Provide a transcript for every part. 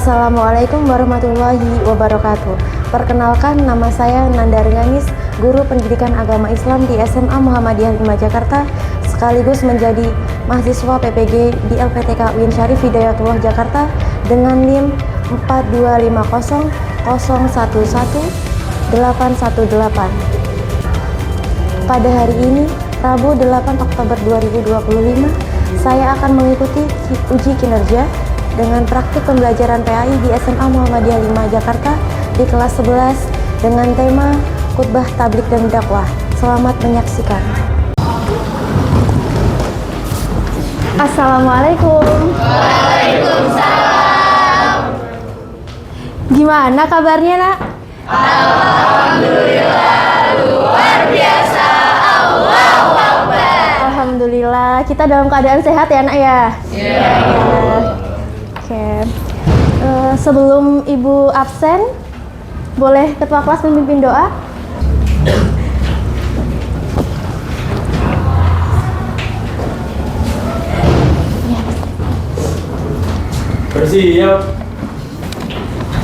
Assalamualaikum warahmatullahi wabarakatuh. Perkenalkan, nama saya Nanda Renganis, guru pendidikan agama Islam di SMA Muhammadiyah 5 Jakarta, sekaligus menjadi mahasiswa PPG di LPTK Uin Syarif Hidayatullah Jakarta dengan NIM 42500111818. Pada hari ini, Rabu 8 Oktober 2025, saya akan mengikuti uji kinerja dengan praktik pembelajaran PAI di SMA Muhammadiyah 5 Jakarta di kelas 11 dengan tema khutbah tablik dan dakwah. Selamat menyaksikan. Assalamualaikum. Waalaikumsalam. Gimana kabarnya, Nak? Alhamdulillah, luar biasa. Allahu Akbar. Alhamdulillah, kita dalam keadaan sehat ya, Nak ya? Iya. Oke. Sebelum Ibu absen, boleh ketua kelas memimpin doa? Bersiap.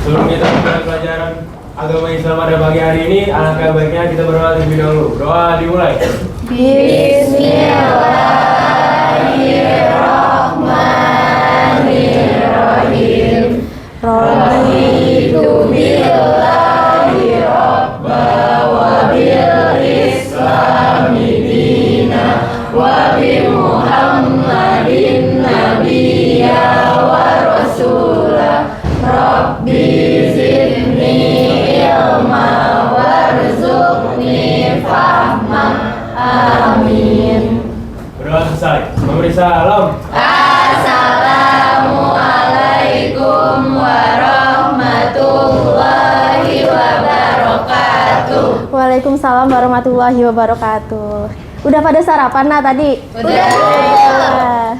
Sebelum kita mulai pelajaran agama Islam pada pagi hari ini, alangkah baiknya kita berdoa terlebih dahulu. Doa dimulai. Bismillahirrahmanirrahim. Raditu billahi rabba wa bil islami dina wa bi Muhammadin nabiyya wa rasula. Rabbi zidni ilma warzuqni fahma. Amin. Berdoa selesai. Memberi salam. Assalamualaikum warahmatullahi wabarakatuh. Waalaikumsalam warahmatullahi wabarakatuh. Udah pada sarapan, Nah, tadi? Udah.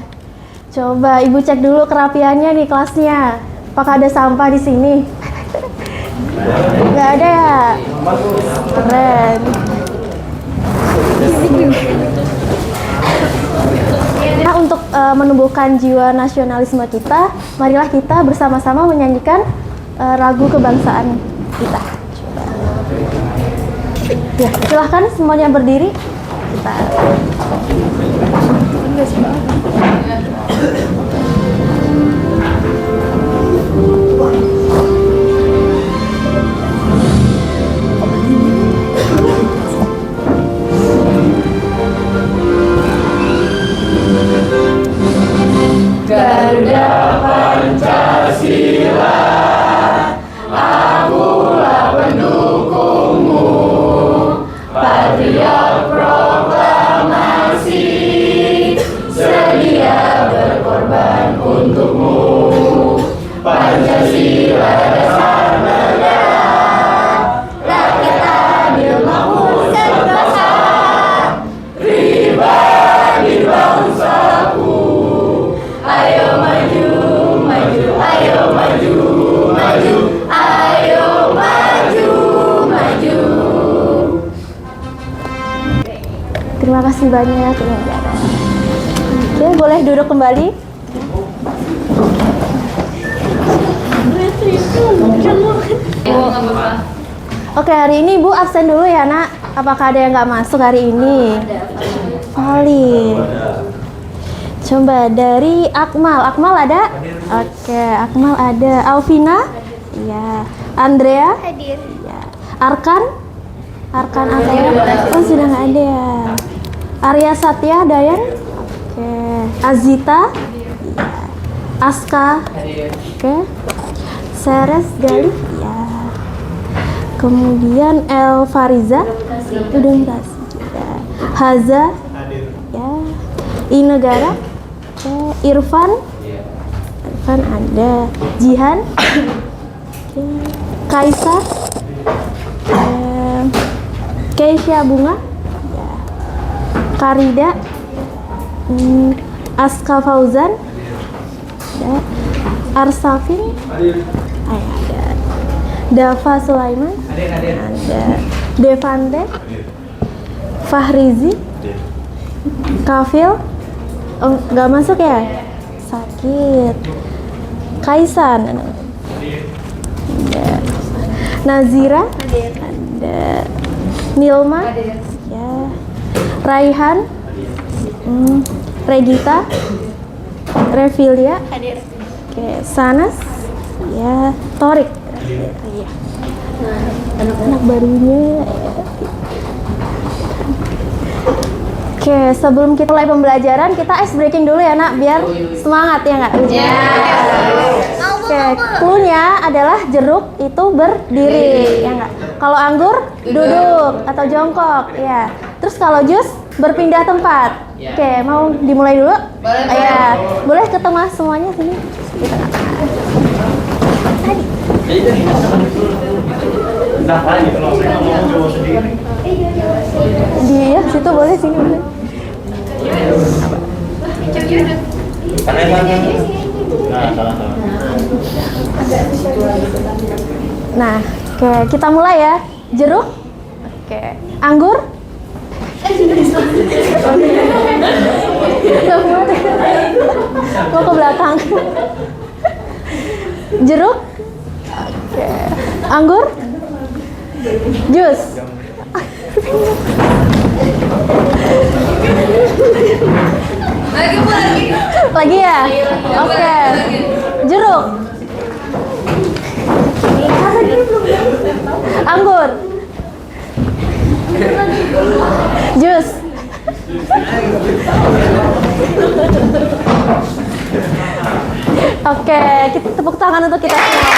Coba Ibu cek dulu kerapiannya nih kelasnya. Apakah ada sampah di sini? Nggak ada ya? Keren. Nah, untuk menumbuhkan jiwa nasionalisme kita, marilah kita bersama-sama menyanyikan lagu kebangsaan kita. Coba. Ya, silahkan semuanya berdiri. Kita. Garuda Pancasila, akulah pendukungmu. Patriot proklamasi, sedia berkorban untukmu. Pancasila dasar negara, rakyat adil makmur serta sah. Pribadi bangsaku, ayo maju, maju, ayo maju, maju, ayo maju, maju. Terima kasih banyak. Oke, boleh duduk kembali. Oke, hari ini Ibu absen dulu ya, Nak. Apakah ada yang nggak masuk hari ini? Valid. Coba dari Akmal. Akmal ada? Oke, Akmal ada. Alvina? Iya. Andrea? Hadir. Iya. Arkan? Arkan ada ya? Oh, sudah nggak ada ya. Arya Satya, Dayan? Oke. Azita? Iya. Aska? Oke. Seres Gali? Iya. Kemudian El Fariza? Udah kasih. Ya. Haza? Ya. Inegara? Oke. Irfan? Irfan ada. Jihan? Oke. Kaisar? Keisha Bunga? Ya. Karida? Aska Fauzan? Ya. Arsafin? Ada. Dava Sulaiman? Ada. Devante? Fahrizi? Kafil? Oh, nggak masuk ya? Sakit. Kaisan? Nazira, ada Nilma, ya, Raihan, Regita, Revilia, oke, Sanas, ya, Torik, ya, anak barunya. Oke, sebelum kita mulai pembelajaran, kita ice breaking dulu ya nak, biar semangat ya nggak? Oke, clue-nya adalah jeruk itu berdiri, ya nggak? Kalau anggur duduk atau jongkok, ya. Terus kalau jus berpindah tempat. Oke, mau dimulai dulu? Boleh. Ya, boleh ketemu semuanya sini. Di ya situ boleh, sini boleh. Nah, oke, kita mulai ya. Jeruk, oke, anggur, mau ke belakang. Jeruk, oke, anggur, jus. Lagi ya? Oke. Jeruk. Anggur. Jus. Oke, kita tepuk tangan untuk kita semua.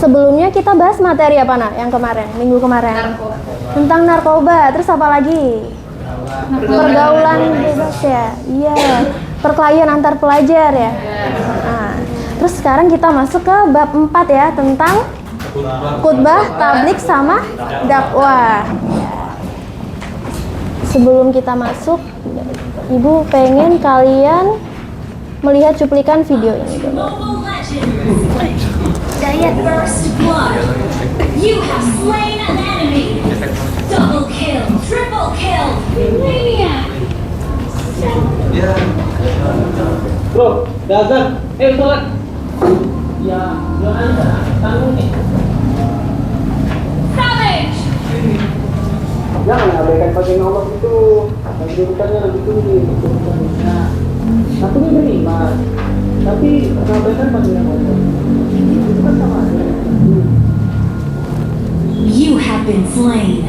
Sebelumnya kita bahas materi apa nak? Yang kemarin, minggu kemarin. Tentang narkoba. Terus apa lagi? Pergaulan bebas ya. Iya. Perkelahian antar pelajar ya. Nah, terus sekarang kita masuk ke bab 4 ya, tentang khutbah, tablik sama dakwah. Sebelum kita masuk, Ibu pengen kalian melihat cuplikan video ini dulu. First blood. You have slain an enemy. Double kill, triple kill, maniac. Bro, Gazan, sholat. Ya, tanggung nih. Savage. Jangan abaikan panggilan Allah itu, kedudukannya lebih tinggi. Nah, aku ini beriman, tapi abaikan panggilan Allah. Itu kan sama aja. You have been slain.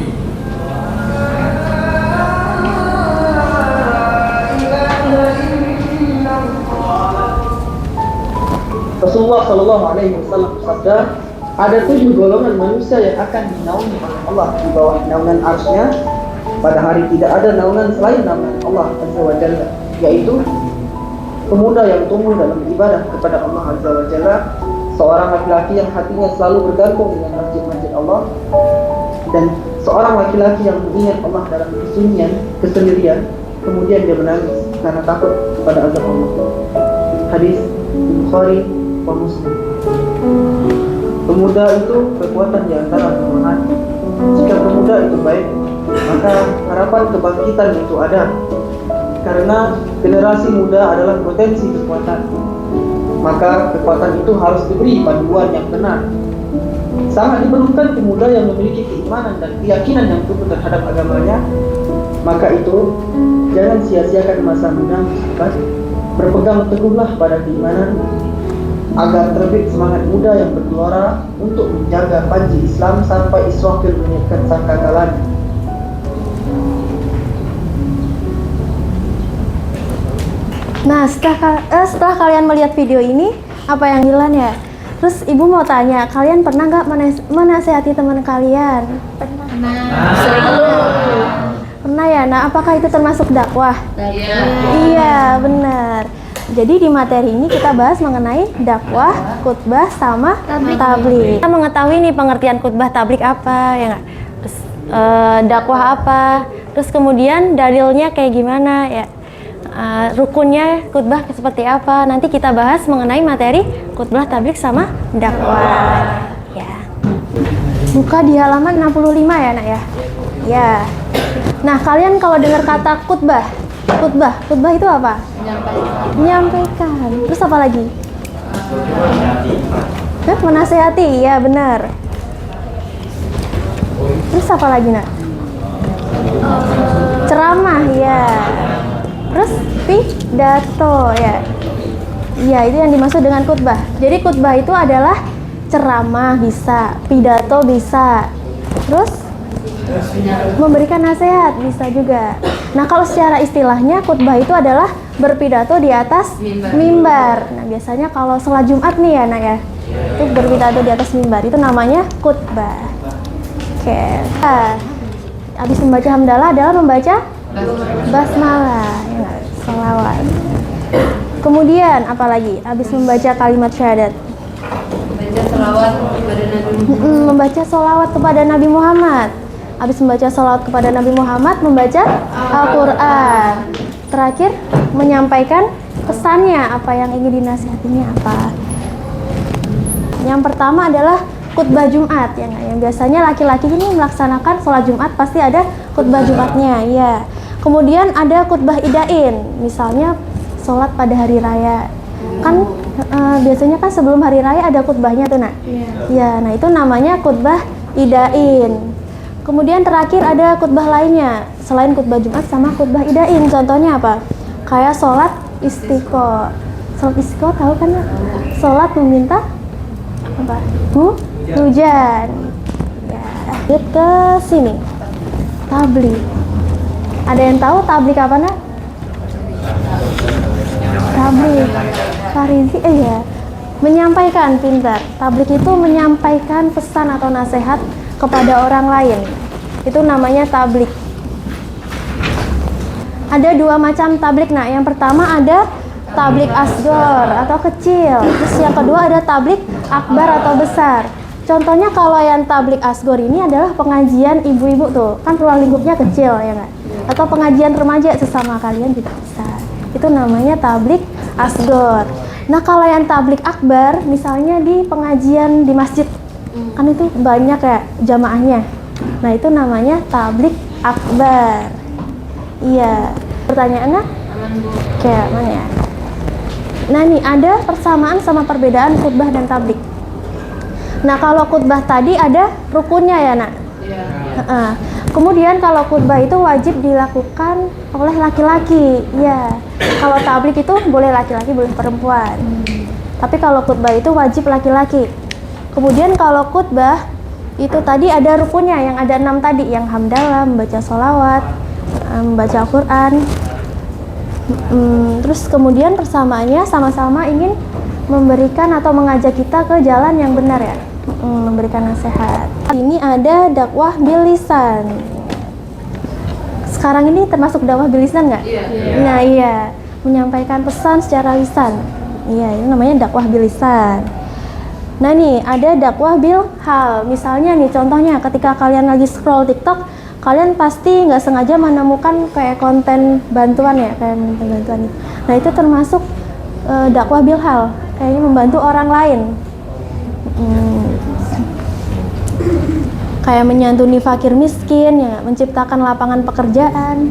Rasulullah Shallallahu Alaihi Wasallam bersabda, ada 7 golongan manusia yang akan dinaungi oleh Allah di bawah naungan arsy-Nya pada hari tidak ada naungan selain naungan Allah Azza wa Jalla, yaitu pemuda yang tumbuh dalam ibadah kepada Allah Azza wa Jalla, seorang laki-laki yang hatinya selalu bergantung dengan masjid-masjid Allah, dan seorang laki-laki yang mengingat Allah dalam kesunyian, kesendirian, kemudian dia menangis karena takut kepada azab Allah. Hadis Bukhari wa Muslim. Pemuda itu kekuatan di antara kelemahan. Jika pemuda itu baik, maka harapan kebangkitan itu ada. Karena generasi muda adalah potensi kekuatan, maka kekuatan itu harus diberi panduan yang benar. Sangat diperlukan pemuda yang memiliki keimanan dan keyakinan yang teguh terhadap agamanya. Maka itu jangan sia-siakan masa muda tersebut. Berpegang teguhlah pada keimanan agar terbit semangat muda yang bergelora untuk menjaga panji Islam sampai Israfil menyiapkan sangkakalan. Nah, setelah kalian melihat video ini, apa yang hilang ya? Terus Ibu mau tanya, kalian pernah nggak menasehati teman kalian? Pernah. Pernah ya? Nah, apakah itu termasuk dakwah? Iya, benar. Jadi di materi ini kita bahas mengenai dakwah, khutbah, sama tablik. Kita mengetahui nih pengertian khutbah, tablik apa, ya nggak? Terus dakwah apa? Terus kemudian dalilnya kayak gimana ya? Rukunnya khutbah seperti apa? Nanti kita bahas mengenai materi khutbah, tablik, sama dakwah. Ya. Buka di halaman 65 ya, Nak ya. Ya. Nah, kalian kalau dengar kata khutbah itu apa? Menyampaikan. Terus apa lagi? Menasehati, ya benar. Terus apa lagi nak? Ceramah, ya. Terus pidato, ya. Iya, itu yang dimaksud dengan khutbah. Jadi khutbah itu adalah ceramah bisa, pidato bisa. Terus memberikan nasihat bisa juga. Nah, kalau secara istilahnya khutbah itu adalah berpidato di atas mimbar. Nah, biasanya kalau sholat Jumat nih ya, nak ya. Itu berpidato di atas mimbar. Itu namanya khutbah. Oke. Nah, habis membaca hamdalah adalah membaca basmalah, ya, sholawat. Kemudian apa lagi? Habis membaca kalimat syahadat. Membaca sholawat kepada Nabi Muhammad. Membaca sholawat kepada Nabi Muhammad. Habis membaca sholawat kepada Nabi Muhammad, membaca Al-Quran. Terakhir, menyampaikan pesannya, apa yang ingin dinasihatinya apa. Yang pertama adalah khutbah Jumat, ya, yang biasanya laki-laki ini melaksanakan sholat Jumat pasti ada khutbah Jumatnya, ya. Kemudian ada khutbah idain, misalnya sholat pada hari raya. Kan biasanya kan sebelum hari raya ada khutbahnya tuh, nak. Ya, nah itu namanya khutbah idain. Kemudian terakhir ada khutbah lainnya selain khutbah Jumat sama khutbah idain. Contohnya apa? Kayak sholat istiqo. Sholat istiqo tahu kan? Sholat meminta apa? Hujan. Ya, lanjut ke sini. Tablik. Ada yang tahu tablik apa, nak? Tablik. Farizi, ya. Menyampaikan, pintar. Tablik itu menyampaikan pesan atau nasihat kepada orang lain. Itu namanya tablik. Ada dua macam tablik. Nah, yang pertama ada tablik asgor atau kecil. Terus yang kedua ada tablik akbar atau besar. Contohnya kalau yang tablik asgor ini adalah pengajian ibu-ibu tuh. Kan ruang lingkupnya kecil, ya nggak? Atau pengajian remaja sesama kalian juga bisa. Itu namanya tablik asgor. Nah, kalau yang tablik akbar misalnya di pengajian di masjid. Kan itu banyak ya jamaahnya. Nah, itu namanya tablik akbar. Iya. Pertanyaannya? Kayak mana ya? Nah, nih ada persamaan sama perbedaan khutbah dan tablik. Nah, kalau khutbah tadi ada rukunnya ya, nak. Kemudian kalau khutbah itu wajib dilakukan oleh laki-laki. Ya. Kalau tablik itu boleh laki-laki, boleh perempuan. Tapi kalau khutbah itu wajib laki-laki. Kemudian kalau khutbah itu tadi ada rukunnya yang ada 6 tadi, yang hamdalah, membaca sholawat, membaca Al-Quran. Terus kemudian persamaannya sama-sama ingin memberikan atau mengajak kita ke jalan yang benar ya, memberikan nasihat. Ini ada dakwah bil lisan. Sekarang ini termasuk dakwah bil lisan nggak? Iya. Nah, iya, menyampaikan pesan secara lisan. Iya, ini namanya dakwah bil lisan. Nah, nih ada dakwah bil hal. Misalnya nih contohnya ketika kalian lagi scroll TikTok, kalian pasti nggak sengaja menemukan kayak konten bantuan ya, kayak bantuan. Nah, itu termasuk dakwah bil hal, kayaknya membantu orang lain. Kayak menyantuni fakir miskin ya, menciptakan lapangan pekerjaan,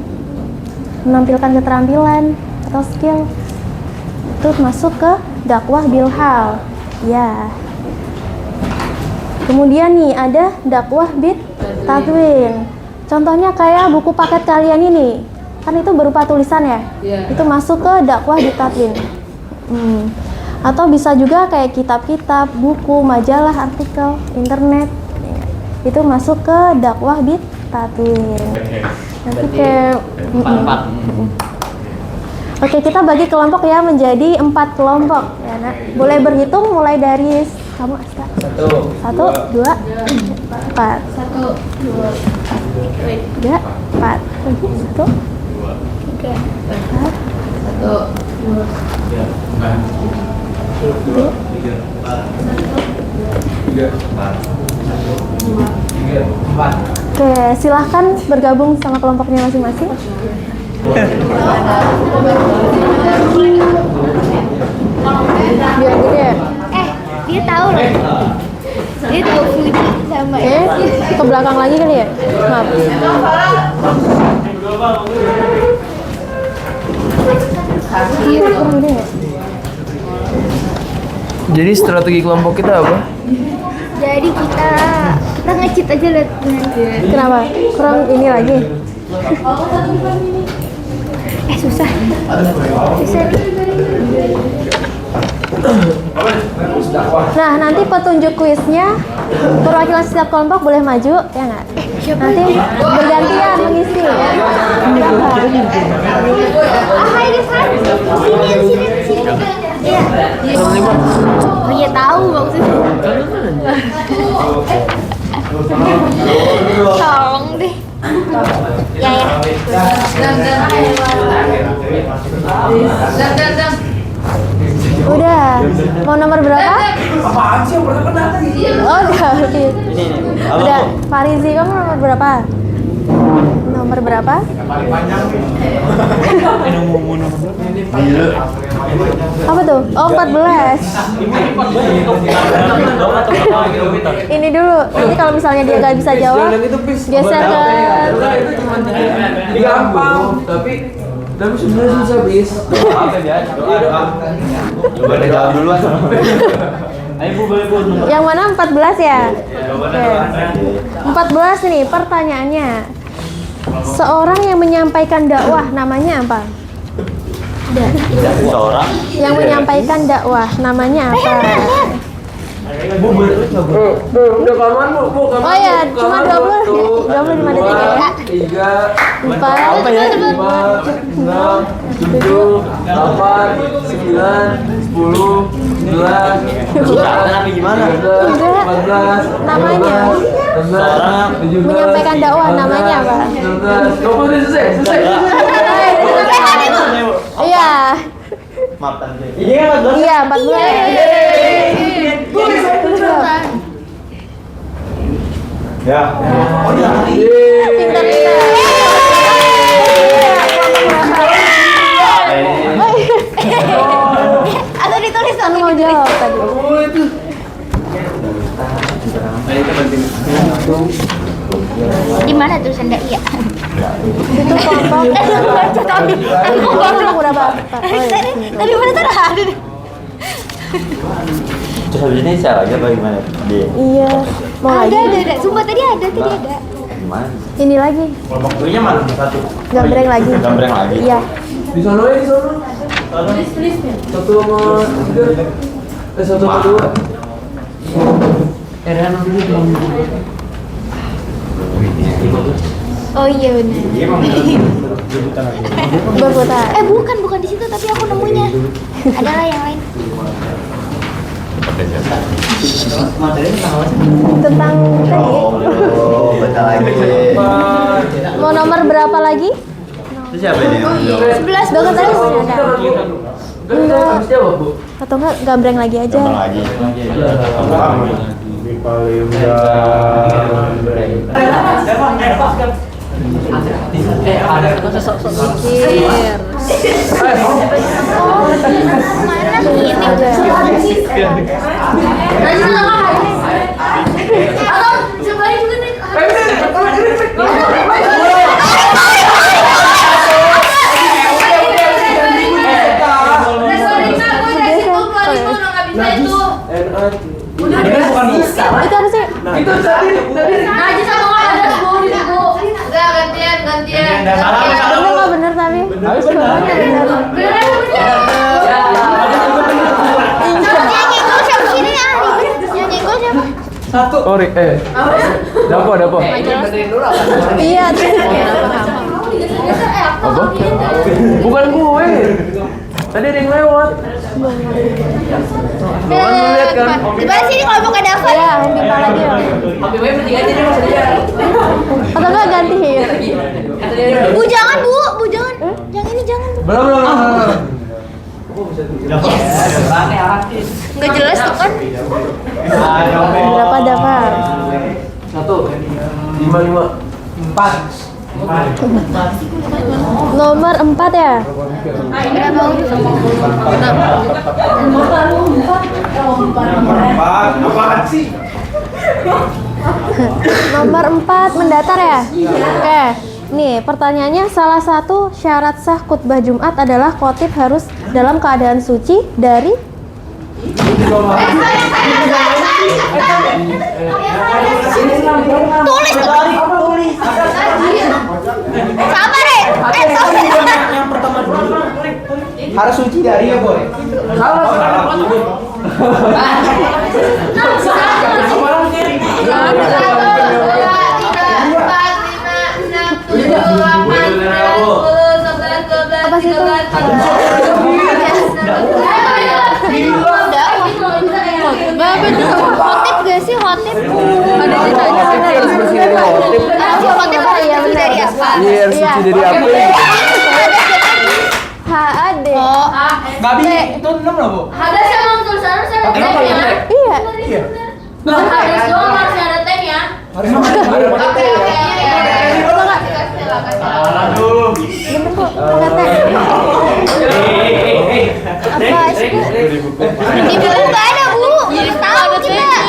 menampilkan keterampilan atau skill. Itu masuk ke dakwah bil hal. Ya. Kemudian nih ada dakwah bit tadwin. Contohnya kayak buku paket kalian ini, kan itu berupa tulisan ya. Itu masuk ke dakwah bit tadwin. Atau bisa juga kayak kitab-kitab, buku, majalah, artikel, internet. Itu masuk ke dakwah bit tadwin. Nanti kayak Oke, kita bagi kelompok ya menjadi 4 kelompok ya, nak. Boleh berhitung mulai dari kamu, Aska. 1, 2, 4. 1, 2, 3, 4. Lagi 1, 3, 4. 1, 2, 4. Oke, silahkan bergabung sama kelompoknya masing-masing. Biar gede ya. Dia tahu loh. Dia tahu Fuji sama Ke belakang lagi kali ya. Maaf. Kurang gede nggak? Jadi strategi kelompok kita apa? Jadi kita nge-cheat aja lihat. Kenapa? Kurang ini lagi. Susah. Susah nih. Nah, nanti petunjuk kuisnya perwakilan setiap kelompok boleh maju, ya nggak? Nanti bergantian mengisi. Hai Devan. Sini. Iya. Oh iya tahu maksudnya. Tolong deh. Ya. Udah. Mau nomor berapa? Apaan sih yang pernah kena tadi? Oh, udah. Udah. Farizi, kamu nomor berapa? Nomor berapa? Apa tuh? Oh, 14. Ini dulu. Nanti kalau misalnya dia nggak bisa jawab, geser ke Gampang, tapi sebenarnya susah bis. Coba deh jawab dulu. Ayo Bu, boleh Bu. yang mana 14 ya? Oke. 14 nih pertanyaannya. Seorang yang menyampaikan dakwah namanya apa? Seorang Yang menyampaikan dakwah namanya apa? Udah kapan Bu? Oh ya, cuma 25 detik ya. 3, 4, 5, 6, 7, 8, 9, 10, 11, gimana? 14, Namanya. 15, Menyampaikan dakwah namanya apa? 19. Oh, udah selesai. Iya. Maaf tante. Ini kan 14. Iya, 14. Ya. Atau ditulis Kan mau jawab tadi. di mana tulisan ndak iya? Itu kelompok. Kelompok berapa? Tadi mana tuh ada nih? Terus habis ini saya lagi apa gimana? Dia Iya. Mau lagi? Ada. Sumpah tadi ada. gimana? Ini lagi. Kelompok duanya mana? Satu. Gambreng lagi. Gambreng lagi. Iya. Di sana ya, di sana. Satu sama 3. Satu sama 2. Rehan dulu. Oh iya benar. Berputar. Bukan di situ tapi aku nemunya. Adalah yang lain. Tentang tadi. Oh, bentar lagi. Mau nomor berapa lagi? Itu siapa ini? 11 Dekat tadi masih ada. Enggak. Habis jawab, Bu. Atau enggak gambreng lagi aja. Gambreng lagi. Itu apa sih? Itu tadi. Najis sama nggak ada Bu di situ. Udah gantian. Bener nggak bener tapi? Satu. Ori, Dapo. Iya. Apa? Bukan gue. Tadi ada yang lewat. Lihat kan? Di mana sini kalau bukan Dava? Iya, Bima lagi. Atau enggak ganti ya? Bu jangan. Yang ini jangan. Bu. Belum. Nggak jelas tuh kan? Berapa dapat? 1, 5. 4. Nomor 4 ya? Apaan sih? Nomor 4 mendatar ya? Oke. Nih, pertanyaannya salah satu syarat sah khutbah Jumat adalah khotib harus dalam keadaan suci dari Tulis. Sabar deh. Yang pertama dulu. Harus suci dari ya, Boy. Apa sih itu? Hotip gak sih hotip? Ada ditanya. Hotip apa ya benar ya? Iya, suci dari apa? HAD. Babi itu 6 loh, Bu. Hadas emang tulisan harus ada Kenapa T-nya. ya? Iya. Hadas doang harus ada T-nya. Harus ada Oke. Aduh. Bener kok. Enggak teh. Apa sih? Di buku nggak ada, Bu. Tahu kita.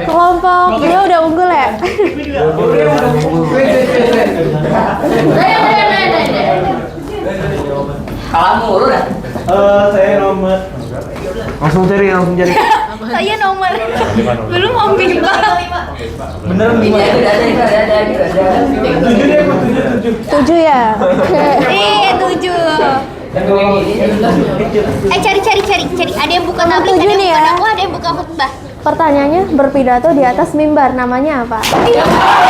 Kelompok dia udah unggul ya? Kamu lu dah. Saya nomor. Langsung cari. Saya nomor. Belum ambil Bener Ini ada. 7 ya? Iya 7. Cari. Ada yang buka tablet, ada yang buka dakwah, ada yang buka khutbah. Pertanyaannya berpidato di atas mimbar, namanya apa? Bentar.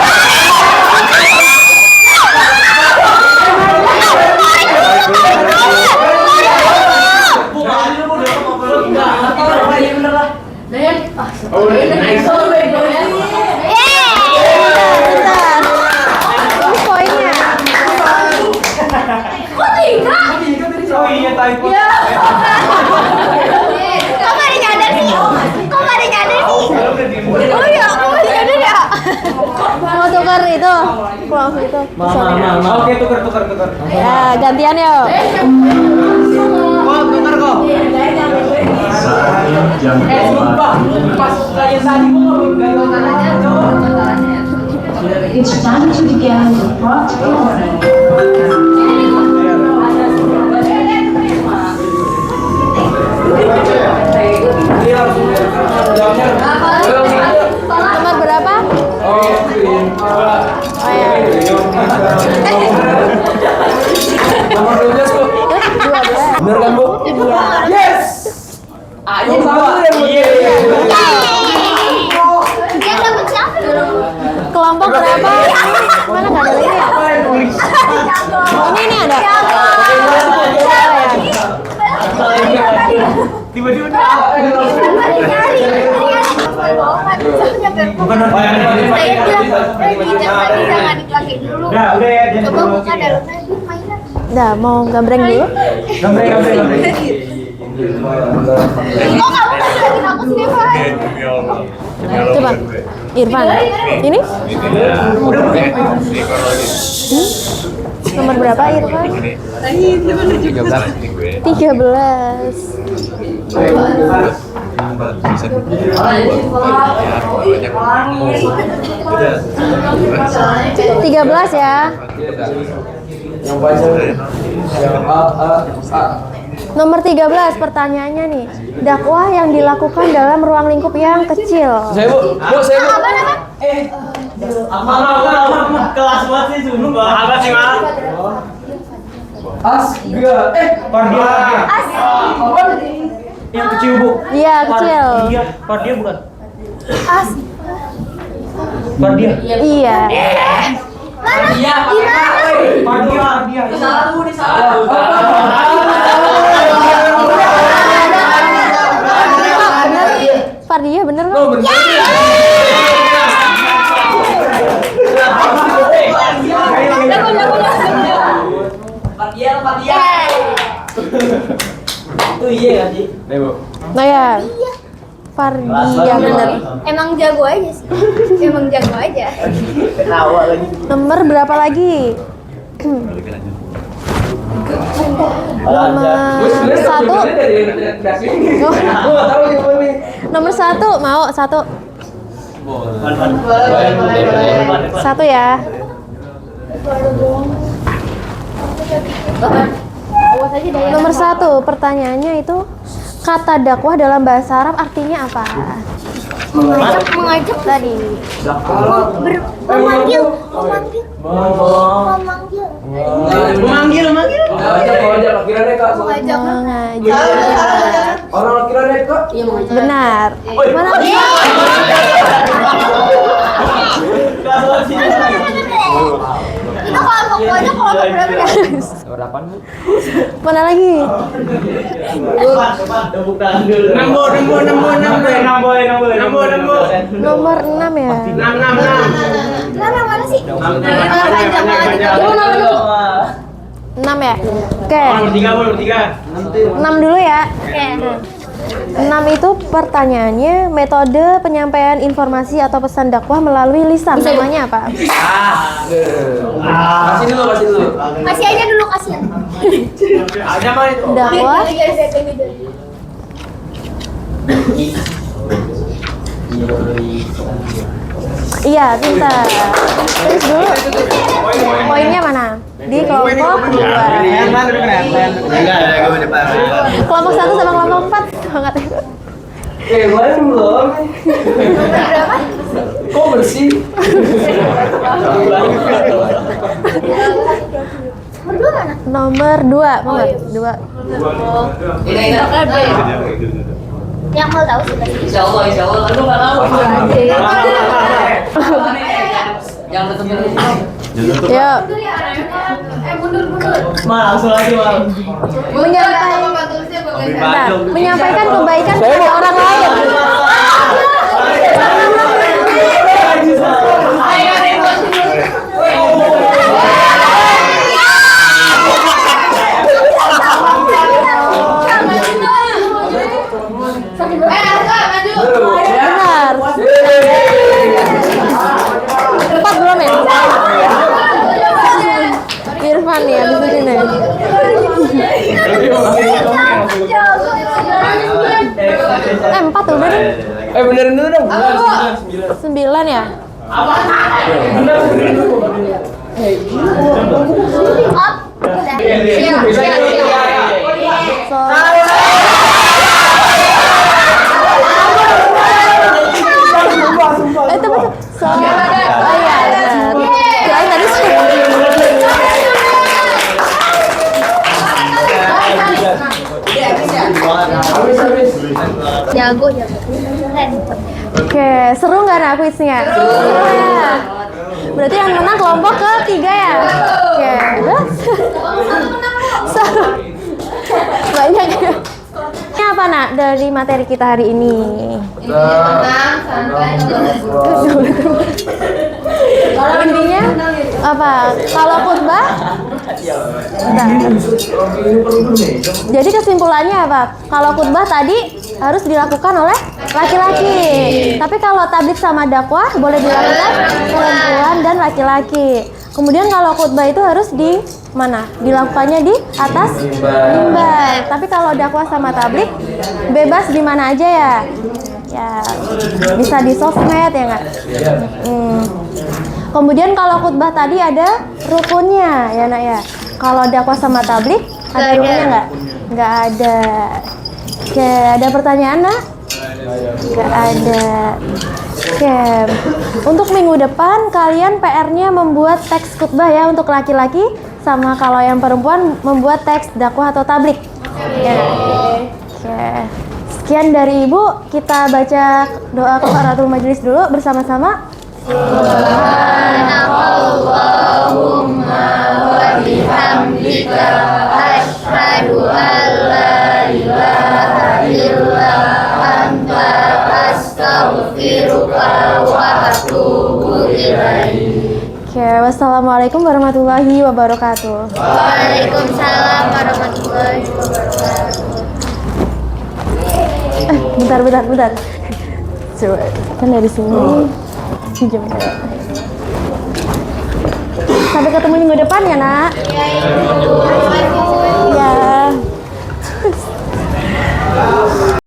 Ini poinnya. Oh iya typo. Kok gak ada nyadar sih? Oh iya, kok gak ada nyadar ya? Mau tukar itu? Pulang itu. Oke, tukar. Ya, gantian ya. Kok bener kok. Pas kayak tadi gua It's time to begin the prompt Nomor berapa? Oh ya. nomor 12 kok. 12. Bener kan, Bu? Yes. Ayo sama yang Dia dapat siapa? Kelompok berapa? Mana nggak ada lagi ya? Ini ada. Tiba-tiba udah ya jadi Dah, mau gambreng dulu? gambreng. Oh, kamu masih lagi aku sih, Pak. Coba, Irfan. Ini? Nomor berapa, Irfan? 13. 13 ya. yang panjang. Yang A. Nomor 13 pertanyaannya nih. Dakwah yang dilakukan dalam ruang lingkup yang kecil. Saya, Bu. Saya, Bu. Apa nama? Apa kelas banget sih sumpah. Apa sih, Mas? Asga. Pardia. Apa? Yang kecil, Bu. Iya, kecil. Iya, Pardia bukan? As. Pardia. Iya. Iya, Pardia. salah Bu, salah. Pardia bener kan? Oh, bener. Pardia. Itu iya kan, Ji? Nih, Bu. Nah ya. Pardia bener. Emang jago aja sih. Emang jago aja. Ketawa lagi. Nomor berapa lagi? Nomor 1 mau 1. 1 ya. Awas aja daya. Nomor 1, pertanyaannya itu kata dakwah dalam bahasa Arab artinya apa? Mengajak Tadi. memanggil Memanggil. Mengajak laki-laki kak. Mengajak. Mengajak. Orang laki-laki kak. Iya mengajak. Benar. Mana? Itu kelompok aja kelompok berapa ya? Mana lagi? Nomor 6 ya. Kenapa mana sih? Mengajak. 6 ya? Oke. Nomor 3. 6 dulu ya. Oke. 6 itu pertanyaannya metode penyampaian informasi atau pesan dakwah melalui lisan namanya apa? Kasih dulu. Kasih aja dulu kasih. Ada mah itu. Dakwah iya, pintar. Terus dulu poinnya mana? Di kelompok 2. Kelompok 1 sama kelompok 4 banget. Main belum. Kok bersih? Berdua mana? Nomor 2, nomor 2. Yang mau tahu sudah. Insya Allah. Aduh nggak tahu. Yang betul-betul. Yuk, Mundur. Langsung aja, Mal. menyampaikan kebaikan kepada orang lain. Benar. 4 belum ya? Irfan ya, di sini nih. 4 udah deh. Benerin dulu dong. 9 ya? Itu betul. Oh iya, benar. Kirain tadi Jago. Oke, seru nggak nah kuisnya? Seru ya. Berarti yang menang kelompok ketiga ya? Oke. Seru. Banyak ya. Ini apa nak dari materi kita hari ini? Intinya apa? Kalau khutbah? Bentar. Jadi kesimpulannya apa? Kalau khutbah tadi harus dilakukan oleh laki-laki. Tapi kalau tabligh sama dakwah boleh dilakukan perempuan dan laki-laki. Kemudian kalau khutbah itu harus di mana? Dilakukannya di atas mimbar. Tapi kalau dakwah sama tabligh bebas di mana aja ya. Ya, bisa di sosmed ya nggak? Kemudian kalau khutbah tadi ada rukunnya ya nak ya. Kalau dakwah sama tabligh ada rukunnya nggak? Nggak ada. Oke, ada pertanyaan nak? Nggak ada. Oke, untuk minggu depan kalian PR-nya membuat teks khutbah ya untuk laki-laki, sama kalau yang perempuan membuat teks dakwah atau tabligh. Ya. Oke. Sekian dari Ibu, kita baca doa kafaratul majelis dulu bersama-sama. Subhanallahumma wa bihamdika asyhadu an la ilaha illa anta astaghfiruka wa atubu ilaik. Oke, wassalamualaikum warahmatullahi wabarakatuh. Waalaikumsalam warahmatullahi wabarakatuh. Bentar. Coba, kan dari sini. Sampai ketemu minggu depan ya, nak. Iya, Ya.